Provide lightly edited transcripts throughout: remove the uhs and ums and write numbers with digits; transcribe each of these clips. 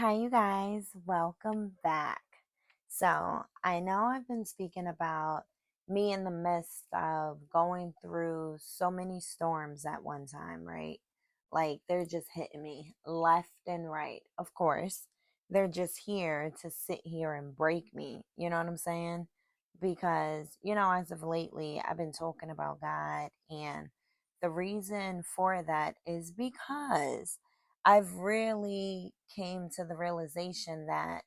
Hi, you guys. Welcome back. So, I know I've been speaking about me in the midst of going through so many storms at one time, right? Like they're just hitting me left and right. Of course, they're just here to sit here and break me. You know what I'm saying? Because, as of lately, I've been talking about God, and the reason for that is because I've really came to the realization that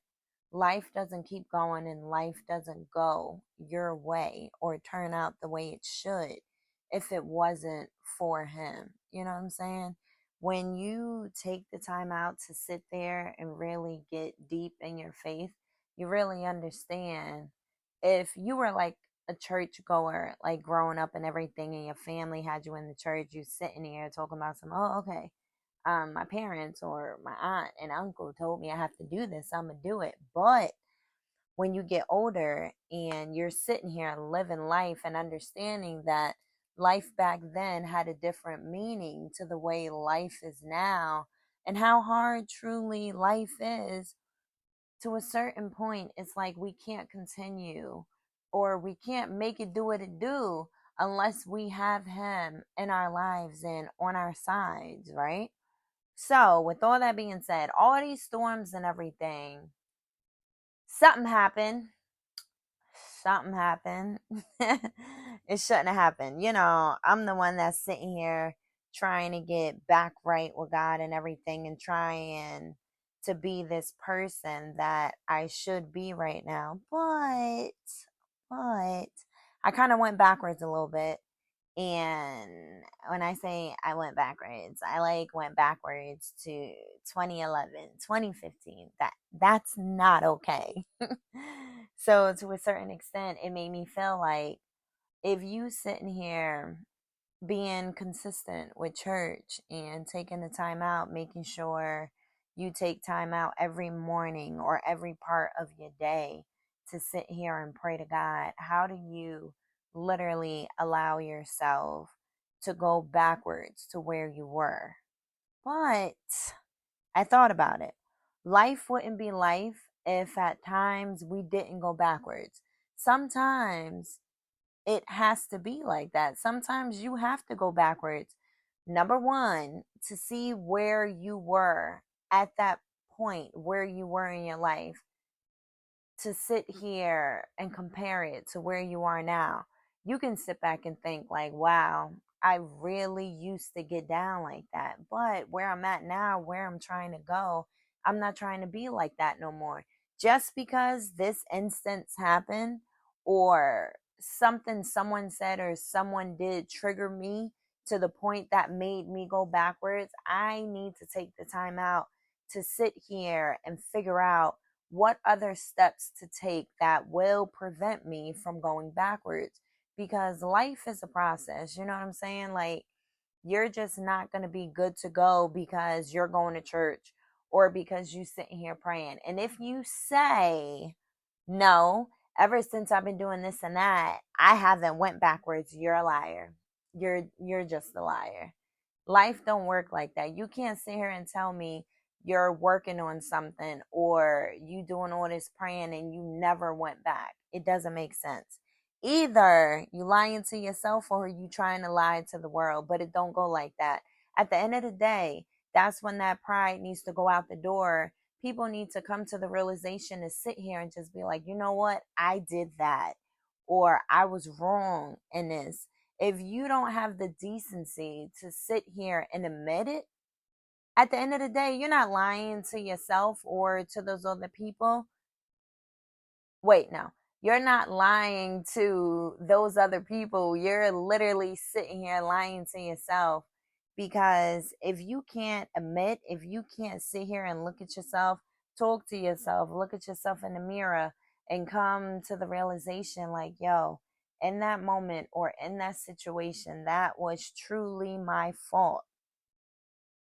life doesn't keep going and life doesn't go your way or turn out the way it should if it wasn't for him. You know what I'm saying? When you take the time out to sit there and really get deep in your faith, you really understand. If you were like a church goer, like growing up and everything, and your family had you in the church, you sitting here talking about okay, my parents or my aunt and uncle told me I have to do this, I'm gonna do it. But when you get older and you're sitting here living life and understanding that life back then had a different meaning to the way life is now, and how hard truly life is, to a certain point, it's like we can't continue or we can't make it do what it do unless we have him in our lives and on our sides, right? So, with all that being said, all these storms and everything, something happened. Something happened. It shouldn't have happened. I'm the one that's sitting here trying to get back right with God and everything and trying to be this person that I should be right now. But I kind of went backwards a little bit. And when I say I went backwards, I like went backwards to 2011, 2015. That's not okay. So to a certain extent, it made me feel like if you sitting here being consistent with church and taking the time out, making sure you take time out every morning or every part of your day to sit here and pray to God, how do you literally allow yourself to go backwards to where you were? But I thought about it. Life wouldn't be life if at times we didn't go backwards. Sometimes it has to be like that. Sometimes you have to go backwards. Number one, to see where you were at that point, where you were in your life, to sit here and compare it to where you are now. You can sit back and think, like, wow, I really used to get down like that. But where I'm at now, where I'm trying to go, I'm not trying to be like that no more. Just because this instance happened or something someone said or someone did trigger me to the point that made me go backwards, I need to take the time out to sit here and figure out what other steps to take that will prevent me from going backwards, because life is a process. You know what I'm saying? Like, you're just not going to be good to go because you're going to church or because you sitting here praying. And if you say no, ever since I've been doing this and that, I haven't went backwards, you're a liar. You're just a liar. Life don't work like that. You can't sit here and tell me you're working on something or you doing all this praying and you never went back. It doesn't make sense. Either you lying to yourself or you trying to lie to the world, but it don't go like that. At the end of the day, that's when that pride needs to go out the door. People need to come to the realization to sit here and just be like, you know what? I did that. Or I was wrong in this. If you don't have the decency to sit here and admit it, at the end of the day, you're not lying to yourself or to those other people. Wait, no. You're not lying to those other people. You're literally sitting here lying to yourself, because if you can't admit, if you can't sit here and look at yourself, talk to yourself, look at yourself in the mirror and come to the realization like, yo, in that moment or in that situation, that was truly my fault.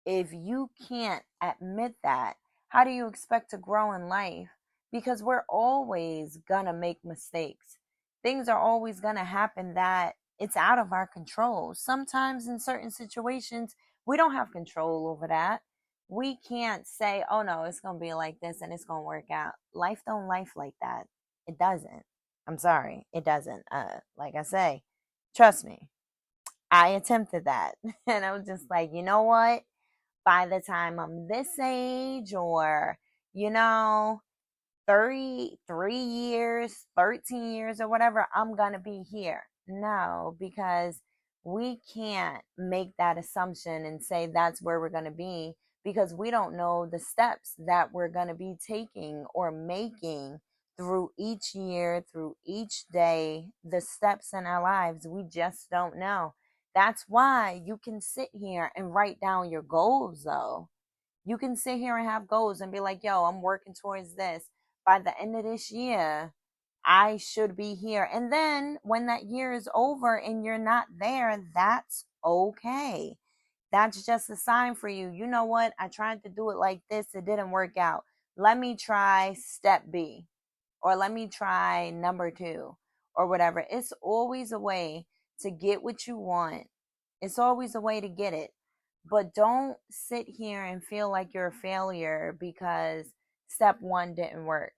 If you can't admit that, how do you expect to grow in life? Because we're always gonna make mistakes. Things are always gonna happen that it's out of our control. Sometimes in certain situations, we don't have control over that. We can't say, oh no, it's going to be like this and it's going to work out. Life don't life like that. It doesn't. I'm sorry. It doesn't. Like I say, trust me. I attempted that. And I was just like, you know what? By the time I'm this age, or, you know, 33 years, 13 years, or whatever, I'm going to be here. No, because we can't make that assumption and say that's where we're going to be, because we don't know the steps that we're going to be taking or making through each year, through each day, the steps in our lives. We just don't know. That's why you can sit here and write down your goals, though. You can sit here and have goals and be like, yo, I'm working towards this. By the end of this year, I should be here. And then when that year is over and you're not there, that's okay. That's just a sign for you. You know what? I tried to do it like this, it didn't work out. Let me try step B, or let me try number two, or whatever. It's always a way to get what you want. It's always a way to get it. But don't sit here and feel like you're a failure because step one didn't work.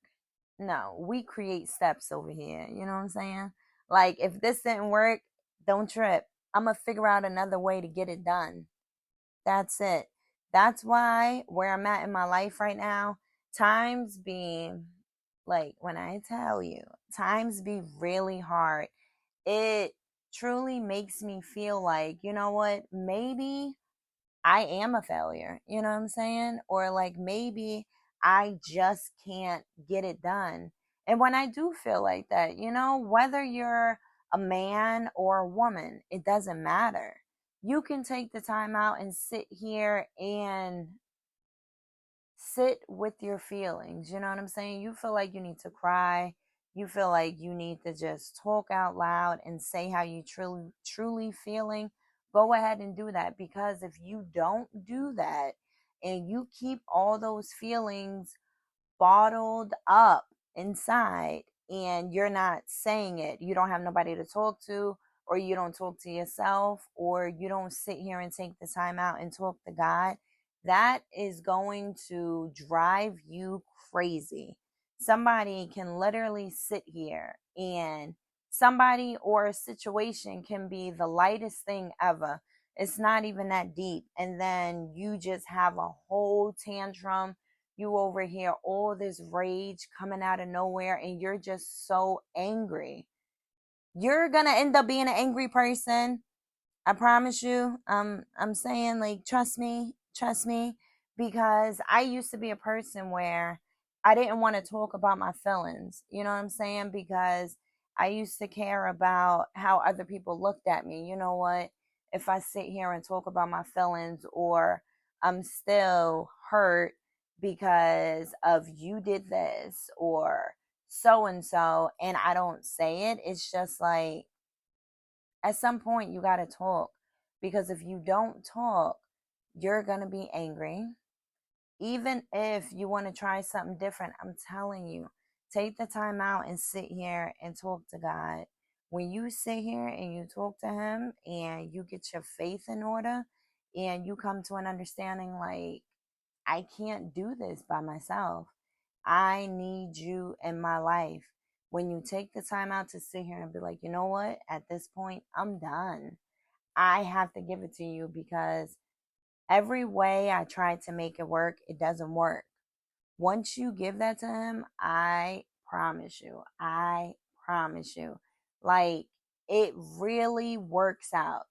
No, we create steps over here. You know what I'm saying? Like, if this didn't work, don't trip. I'm going to figure out another way to get it done. That's it. That's why where I'm at in my life right now, times be like, when I tell you, times be really hard. It truly makes me feel like, you know what, maybe I am a failure. You know what I'm saying? Or like maybe I just can't get it done. And when I do feel like that, you know, whether you're a man or a woman, it doesn't matter. You can take the time out and sit here and sit with your feelings. You know what I'm saying? You feel like you need to cry. You feel like you need to just talk out loud and say how you truly feeling. Go ahead and do that, because if you don't do that and you keep all those feelings bottled up inside and you're not saying it, you don't have nobody to talk to, or you don't talk to yourself, or you don't sit here and take the time out and talk to God, that is going to drive you crazy. Somebody can literally sit here, and somebody or a situation can be the lightest thing ever. It's not even that deep. And then you just have a whole tantrum. You over here, all this rage coming out of nowhere, and you're just so angry. You're gonna end up being an angry person. I promise you. I'm saying, like, trust me, because I used to be a person where I didn't want to talk about my feelings. You know what I'm saying? Because I used to care about how other people looked at me. You know what? If I sit here and talk about my feelings, or I'm still hurt because of you did this or so and so, and I don't say it, it's just like, at some point you got to talk, because if you don't talk, you're going to be angry. Even if you want to try something different, I'm telling you, take the time out and sit here and talk to God. When you sit here and you talk to him and you get your faith in order and you come to an understanding, like, I can't do this by myself, I need you in my life. When you take the time out to sit here and be like, you know what, at this point, I'm done. I have to give it to you, because every way I try to make it work, it doesn't work. Once you give that to him, I promise you, like, it really works out.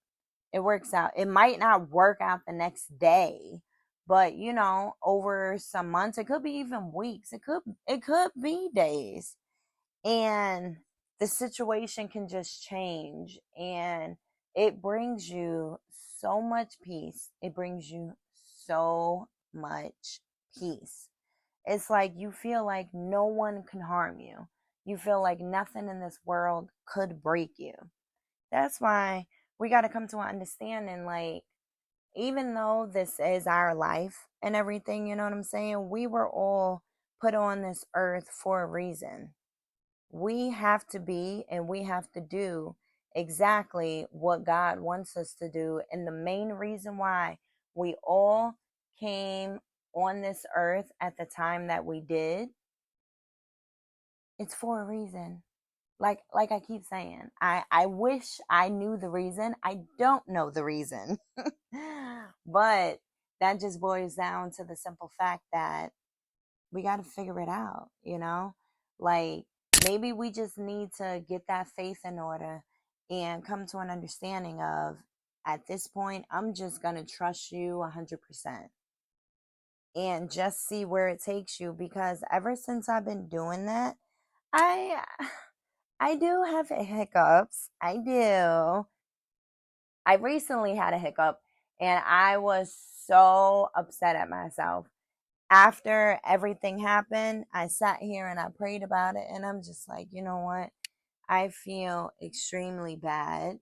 It works out. It might not work out the next day, but you know, over some months, it could be even weeks. It could be days. And the situation can just change, and it brings you so much peace. It brings you so much peace. It's like you feel like no one can harm you. You feel like nothing in this world could break you. That's why we got to come to an understanding, like, even though this is our life and everything, you know what I'm saying? We were all put on this earth for a reason. We have to be and we have to do exactly what God wants us to do. And the main reason why we all came on this earth at the time that we did, it's for a reason. Like I keep saying, I wish I knew the reason. I don't know the reason. But that just boils down to the simple fact that we got to figure it out, you know? Like maybe we just need to get that faith in order and come to an understanding of, at this point, I'm just going to trust you 100% and just see where it takes you, because ever since I've been doing that, I I do have hiccups. I do. I recently had a hiccup and I was so upset at myself. After everything happened, I sat here and I prayed about it, and I'm just like, you know what? I feel extremely bad.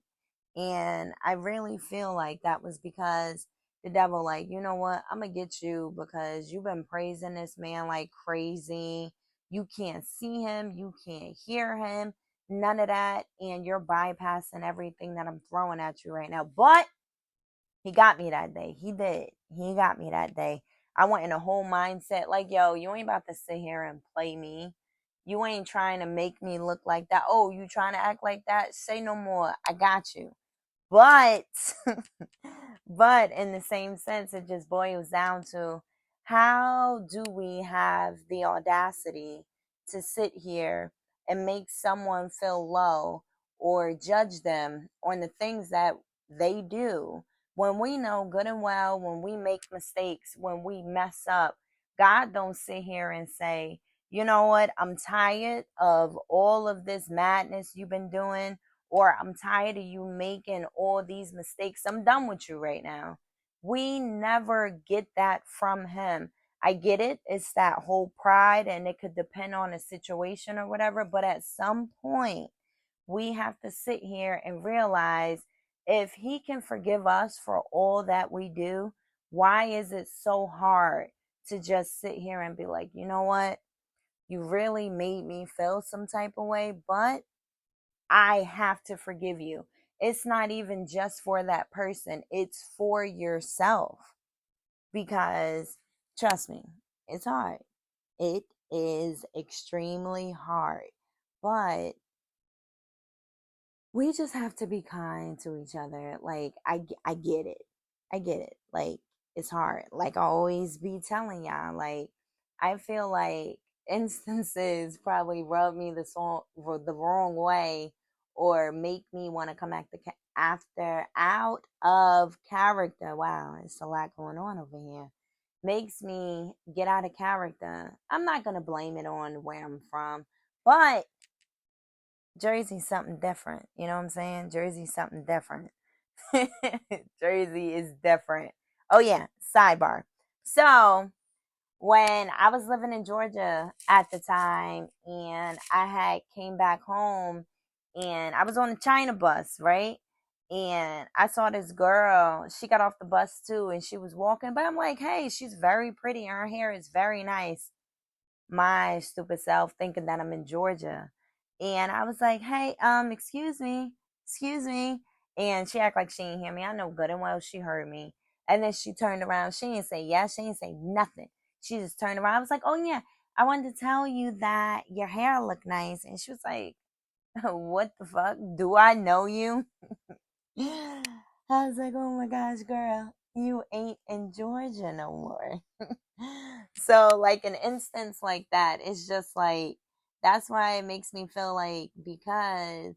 And I really feel like that was because the devil, like, you know what? I'm going to get you because you've been praising this man like crazy. You can't see him, you can't hear him, none of that. And you're bypassing everything that I'm throwing at you right now. But he got me that day. He did. He got me that day. I went in a whole mindset like, yo, you ain't about to sit here and play me. You ain't trying to make me look like that. Oh, you trying to act like that? Say no more. I got you. But but in the same sense, it just boils down to, how do we have the audacity to sit here and make someone feel low or judge them on the things that they do, when we know good and well, when we make mistakes, when we mess up, God don't sit here and say, you know what, I'm tired of all of this madness you've been doing, or I'm tired of you making all these mistakes. I'm done with you right now. We never get that from him. I get it. It's that whole pride, and it could depend on a situation or whatever. But at some point, we have to sit here and realize, if he can forgive us for all that we do, why is it so hard to just sit here and be like, you know what? You really made me feel some type of way, but I have to forgive you. It's not even just for that person, it's for yourself. Because trust me, it's hard. It is extremely hard. But we just have to be kind to each other. Like, I get it. I get it. Like, it's hard. Like, I always be telling y'all, like, I feel like instances probably rub me the wrong way, or make me want to come after out of character. Wow, it's a lot going on over here. Makes me get out of character. I'm not going to blame it on where I'm from, but Jersey's something different. You know what I'm saying? Jersey's something different. Jersey is different. Oh yeah, sidebar. So when I was living in Georgia at the time, and I had came back home, and I was on the China bus, right? And I saw this girl. She got off the bus too, and she was walking. But I'm like, hey, she's very pretty, and her hair is very nice. My stupid self thinking that I'm in Georgia. And I was like, hey, excuse me. And she act like she didn't hear me. I know good and well she heard me. And then she turned around. She didn't say yes. She didn't say nothing. She just turned around. I was like, oh yeah, I wanted to tell you that your hair looked nice. And she was like, what the fuck? Do I know you? I was like, oh my gosh, girl, you ain't in Georgia no more. So, like, an instance like that, it's just like, that's why it makes me feel like, because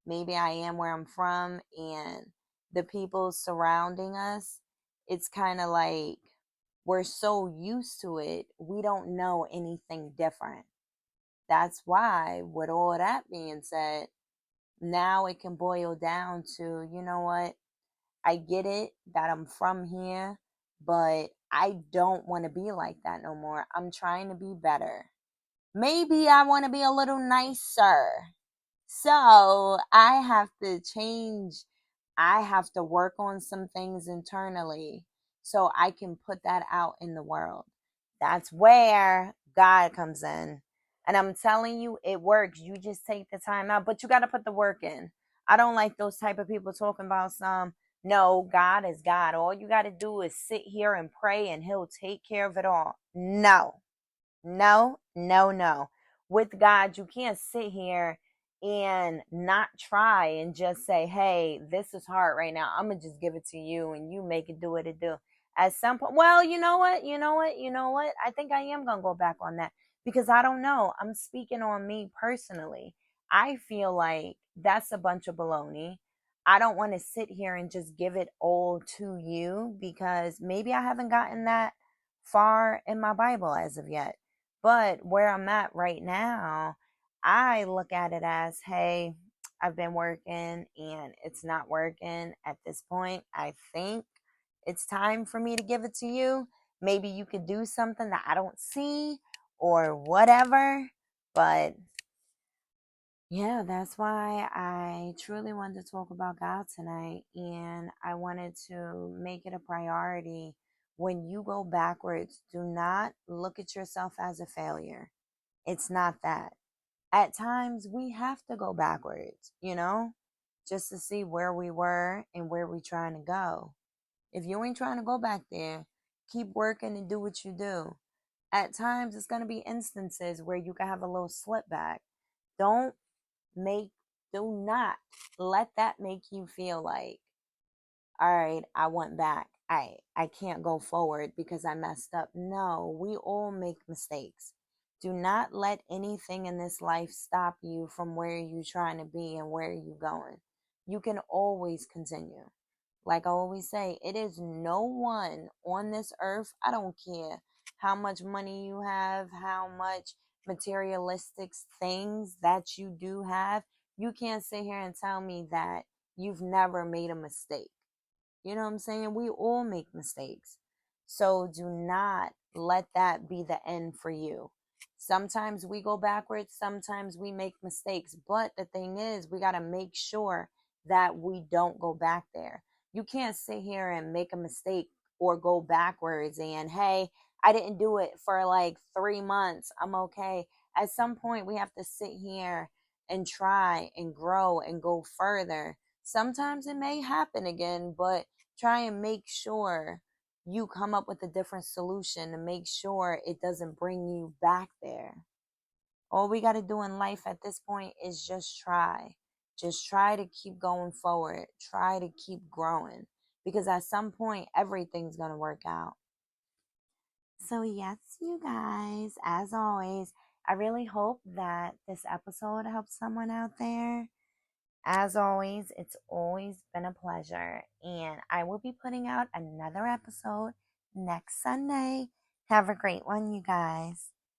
maybe I am where I'm from, and the people surrounding us, it's kind of like we're so used to it, we don't know anything different. That's why, with all that being said, now it can boil down to, you know what? I get it that I'm from here, but I don't want to be like that no more. I'm trying to be better. Maybe I want to be a little nicer. So I have to change. I have to work on some things internally so I can put that out in the world. That's where God comes in. And I'm telling you, it works. You just take the time out, but you got to put the work in. I don't like those type of people talking about some, No, God is God. All you got to do is sit here and pray and he'll take care of it all. No, no, no, no. With God, you can't sit here and not try and just say, hey, this is hard right now. I'm going to just give it to you and you make it do what it do. At some point, well, you know what? You know what? You know what? I think I am going to go back on that because I don't know. I'm speaking on me personally. I feel like that's a bunch of baloney. I don't want to sit here and just give it all to you because maybe I haven't gotten that far in my Bible as of yet. But where I'm at right now, I look at it as, hey, I've been working and it's not working at this point. I think it's time for me to give it to you. Maybe you could do something that I don't see or whatever. But yeah, that's why I truly wanted to talk about God tonight. And I wanted to make it a priority. When you go backwards, do not look at yourself as a failure. It's not that. At times, we have to go backwards, just to see where we were and where we're trying to go. If you ain't trying to go back there, keep working and do what you do. At times, it's going to be instances where you can have a little slip back. Don't make do not let that make you feel like, all right, I went back. I can't go forward because I messed up. No, we all make mistakes. Do not let anything in this life stop you from where you're trying to be and where you're going. You can always continue. Like I always say, it is no one on this earth, I don't care how much money you have, how much materialistic things that you do have. You can't sit here and tell me that you've never made a mistake. You know what I'm saying? We all make mistakes. So do not let that be the end for you. Sometimes we go backwards, sometimes we make mistakes. But the thing is, we got to make sure that we don't go back there. You can't sit here and make a mistake or go backwards and, hey, I didn't do it for like 3 months. I'm okay. At some point, we have to sit here and try and grow and go further. Sometimes it may happen again, but try and make sure you come up with a different solution to make sure it doesn't bring you back there. All we got to do in life at this point is just try. Just try to keep going forward. Try to keep growing because at some point, everything's going to work out. So, yes, you guys, as always, I really hope that this episode helps someone out there. As always, it's always been a pleasure, and I will be putting out another episode next Sunday. Have a great one, you guys.